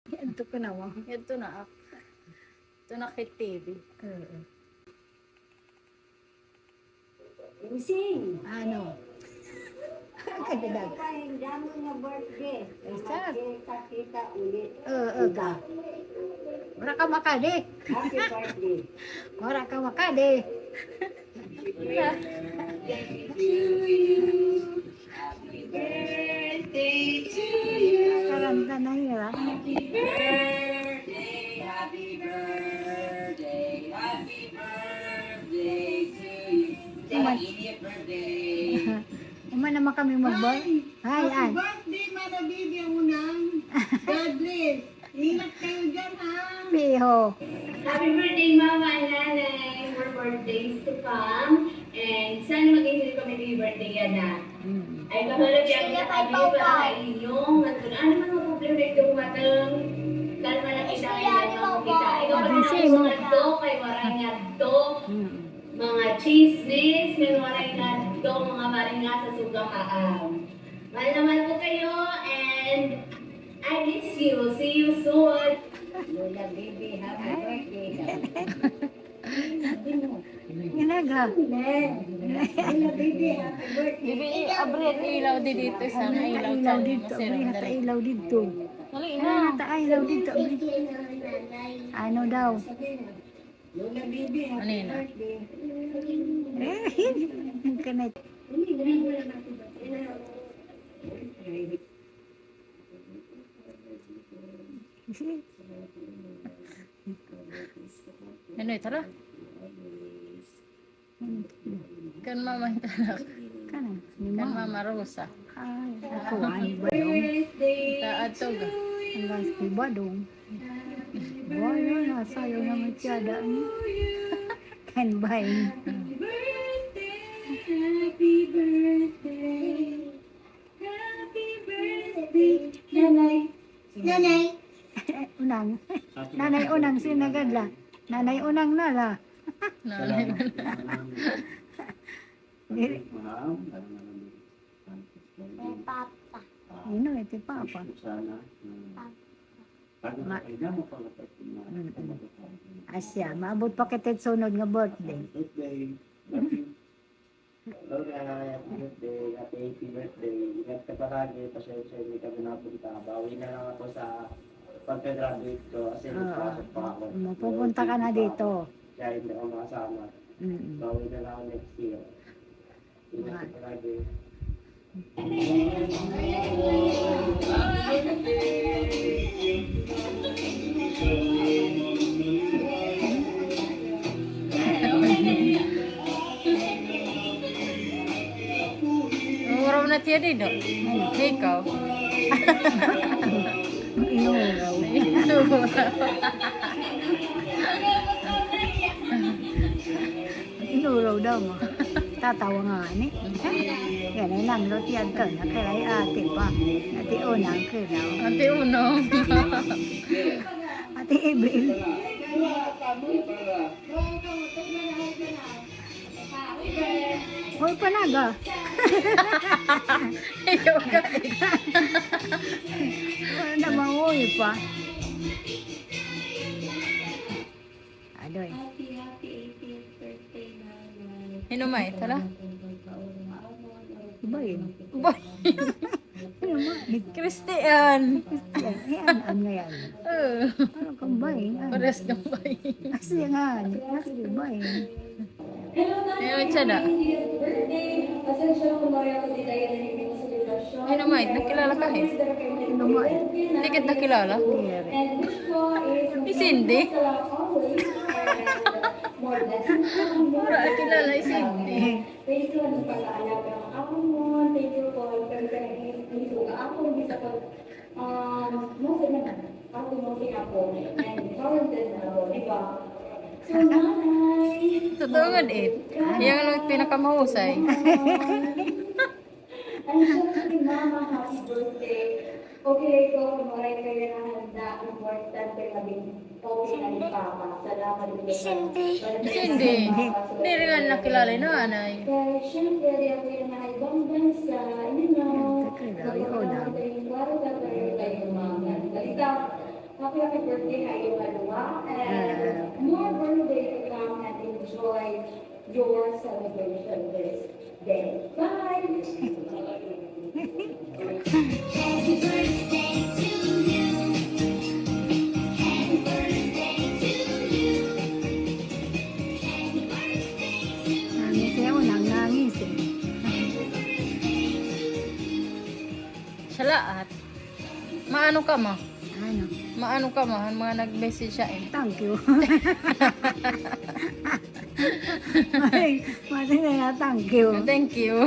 Ito ko naman. Ito na. Ito na kay TV. Oo. Sing. Ano? Kagadag. Damo nga birthday. Isa. Kita ulit. Oo ka. Wala ka makade. Happy birthday. Wala ka makade. Karanta na hirap. Uma naman kami mag-bar. Hi, ay. Birthday, Mara Bibi, ang unang. God bless. Ingat kayo dyan, ha? Piho. Happy birthday, Mama and Nanay, for birthdays to come. And sana mag-enjoy kami ng birthday yan na. Ay kamalog yan sa kami para sa inyong at kung ano man mga problema ito matang kalma na kita ay lang kita. Ikaw pa rin ako mga to, kay maray nga to, mga chismis, may maray nga to, mga maray nga sa sugang aam. Mahal naman po kayo and I miss you. See you soon. Lola Bibi, happy birthday. Ginaga. Lola Bibi, happy birthday. Bibi, abri at ilaw di dito sa mga ilaw Ilaw dyan. dito. Masirap Abri hata dali. ilaw dito. Dali Ano na. nata ilaw dito. Abri. Ano daw? Lola Bibi, happy Ano yun? birthday. Ang kanet. Ano ito na? Kan mama ito na. Kana. Ni Kan ma. mama Rosa. Ay, ako ani ba dong? Taatog. Ang last ni ba dong? Boyo na sayo na matyada ni. Kan bay. Happy birthday. Happy birthday. Nanay. Nanay. Unang. Nanay unang sinagadla. Nanay unang na la. Nalay. Dili. Ino iti papa. Asya, maabot pa kita sunod nga birthday. Hello guys, happy birthday. Ingat ka palagi, pasensya hindi kami napunta. Bawi na lang ako sa pagka-graduate ko kasi nagpasok pa ako. Mapupunta ka na dito. Kaya hindi ako makasama. Bawi na lang ako next year. Ingat ka palagi. Muraw na tiya din, no? Ikaw. Inuraw. Inuraw daw mo. Tatawa nga ni. Yan ay lang lotiyan ka na kay ate pa. Ate unang kiraw. Ante uno. Ate Ebril. Hoy panaga. Ikaw ka. Wala naman hoy pa. Adoy. Happy 18th birthday, Nanay. Hinumay, tala. Iba yun. Boy. Ano ba? Christian. Yan, ano yan? Ano kang bayin? Pares ka ba? Kasi nga, kasi bayin. Ayun siya na. Hinumay, nakilala ka eh. Ano ba eh? Hindi kita nakilala. Kere. Si Cindy. Mura nakilala si Cindy. Thank you sa pag-aalaga ng ako mo. Thank you for pag-aalaga ako. Bisa pag mo sa ako mo si ako. And talented na ako. Diba? So, nanay. Totoo nga eh. Yan ang pinakamahusay. Ang sarap ni Mama, happy birthday. Okay, ikaw, maray kayo na handa. Important kayo naging okay na ni Papa. Salamat din. Cindy. Hindi rin nga nakilala yung nanay. Kaya syempre, di ako yung nakaibang bansa. You know, Kakilala, yun, ah. magkakaroon tayong baro, kakarayo tayong mga balita. happy birthday kayo dalawa. And more birthday to come and enjoy your celebration this day. Bye! Happy birthday to you. Happy birthday to you. Happy birthday to you. Nangis eh, unang nangis eh. Sa lahat. Maano ka mo? Ano? Maano ka mo? Ang mga nag-message siya eh. Thank you. Mating na thank you. Thank you.